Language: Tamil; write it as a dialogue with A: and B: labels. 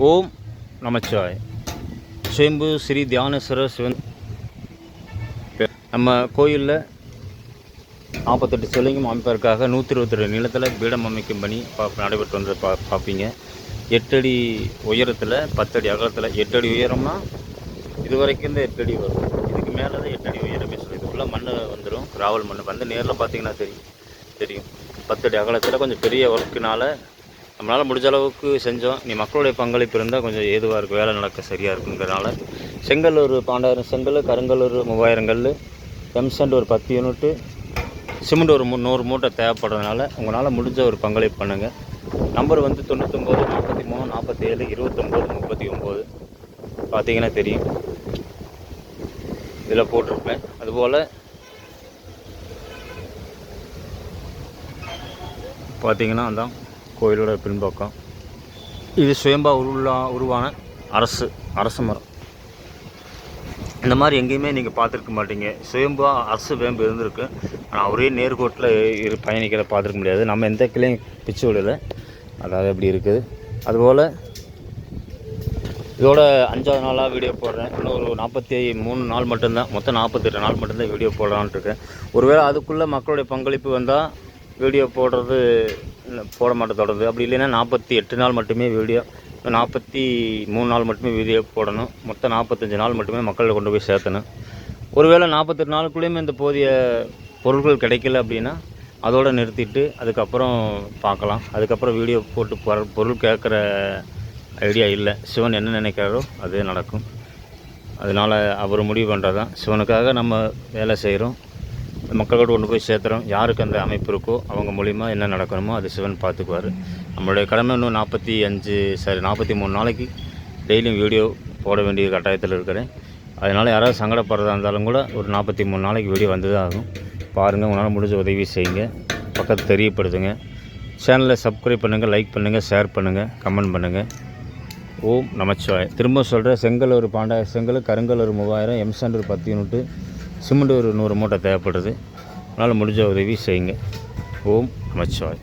A: ஓம் நமச்சிவாய். சுயம்பு ஸ்ரீ தியானேஸ்வரர் சிவன் நம்ம கோயிலில் 48 சிலையும் அமைப்பதற்காக 122 நிலத்தில் பீடம் அமைக்கும் பணி நடைபெற்று வந்து பார்ப்பீங்க. 8 அடி உயரத்தில் 10 அடி அகலத்தில். 8 அடி உயரம்னா இது வரைக்கும் இந்த 8 அடி வரும். இதுக்கு மேலே தான் 8 அடி உயரமே சொல்லி இதுக்குள்ளே மண் வந்துடும். கிராவல் மண் வந்து நேரில் பார்த்தீங்கன்னா தெரியும் 10 அடி அகலத்தில் கொஞ்சம் பெரிய ஒர்க்குனால நம்மளால் முடிஞ்ச அளவுக்கு செஞ்சோம். நீ மக்களுடைய பங்களிப்பு இருந்தால் கொஞ்சம் ஏதுவாக இருக்கும், வேலை நடக்க சரியாக இருக்குங்கிறதுனால செங்கல் ஒரு 12,000 செங்கல், கருங்கல் ஒரு 3000 கல், எம்சண்ட் ஒரு 10 யூனிட்டு, சிமெண்ட் ஒரு 100 மூட்டை தேவைப்படுறதுனால உங்களால் முடிஞ்ச ஒரு பங்களிப்பு பண்ணுங்கள். நம்பர் வந்து 99 43 47 29 39 பார்த்தீங்கன்னா தெரியும், இதில் போட்டிருப்பேன். அதுபோல் பார்த்தீங்கன்னா அதான் கோயிலோட பின்பக்கம். இது சுயம்பா உருவான அரசு மரம். இந்த மாதிரி எங்கேயுமே நீங்கள் பார்த்துருக்க மாட்டீங்க. சுயம்பா அரசு வேம்பு இருந்திருக்கு, ஆனால் ஒரே நேர்கோட்டில் பயணிக்கிற பார்த்துருக்க முடியாது. நம்ம எந்த கிளையும் பிச்சு விடலை, அதாவது எப்படி இருக்குது. அதுபோல் இதோட 5ஆவது நாளாக வீடியோ போடுறேன். இன்னும் ஒரு 43 நாள் மட்டும்தான், மொத்தம் 48 நாள் மட்டும்தான் வீடியோ போடலான்ட்டு இருக்கேன். ஒருவேளை அதுக்குள்ளே மக்களுடைய பங்களிப்பு வந்தால் வீடியோ போட மாட்டேன் தொடர்ந்து. அப்படி இல்லைன்னா 48 நாள் மட்டுமே வீடியோ, 43 நாள் மட்டுமே வீடியோ போடணும். மொத்தம் 45 நாள் மட்டுமே மக்களை கொண்டு போய் சேர்த்தணும். ஒருவேளை 48 நாளுக்குள்ளேயுமே இந்த போதிய பொருட்கள் கிடைக்கல அப்படின்னா அதோடு நிறுத்திட்டு அதுக்கப்புறம் பார்க்கலாம். அதுக்கப்புறம் வீடியோ போட்டு பொருள் கேட்குற ஐடியா இல்லை. சிவன் என்ன நினைக்கிறாரோ அதே நடக்கும். அதனால் அவர் முடிவு பண்ணுறது தான். சிவனுக்காக நம்ம வேலை செய்கிறோம், மக்களோடு கொண்டு போய் சேர்த்துறோம். யாருக்கு அந்த அமைப்பு இருக்கோ அவங்க மூலிமா என்ன நடக்கணுமோ அது சிவன் பார்த்துக்குவார். நம்மளுடைய கடமை இன்னும் 43 நாளைக்கு டெய்லியும் வீடியோ போட வேண்டிய கட்டாயத்தில் இருக்கிறேன். அதனால் யாராவது சங்கடப்படுறதா இருந்தாலும் கூட ஒரு 43 நாளைக்கு வீடியோ வந்து தான் ஆகும். பாருங்கள், உங்களால் முடிஞ்ச உதவி செய்யுங்க, பக்கத்து தெரியப்படுத்துங்க. சேனலை சப்ஸ்கிரைப் பண்ணுங்கள், லைக் பண்ணுங்கள், ஷேர் பண்ணுங்கள், கமெண்ட் பண்ணுங்கள். ஓம் நமச்சிவாய். திரும்ப சொல்கிறேன், செங்கல் ஒரு 12,000 செங்கல், கருங்கல் ஒரு 3000, எம்சாண்ட் ஒரு 10 யூனிட்டு, சிமெண்ட் ஒரு 100 மூட்டை தேவைப்படுது. அதனால் முடிஞ்ச உதவி செய்யுங்க. ஓம் நமச்சிவாய்.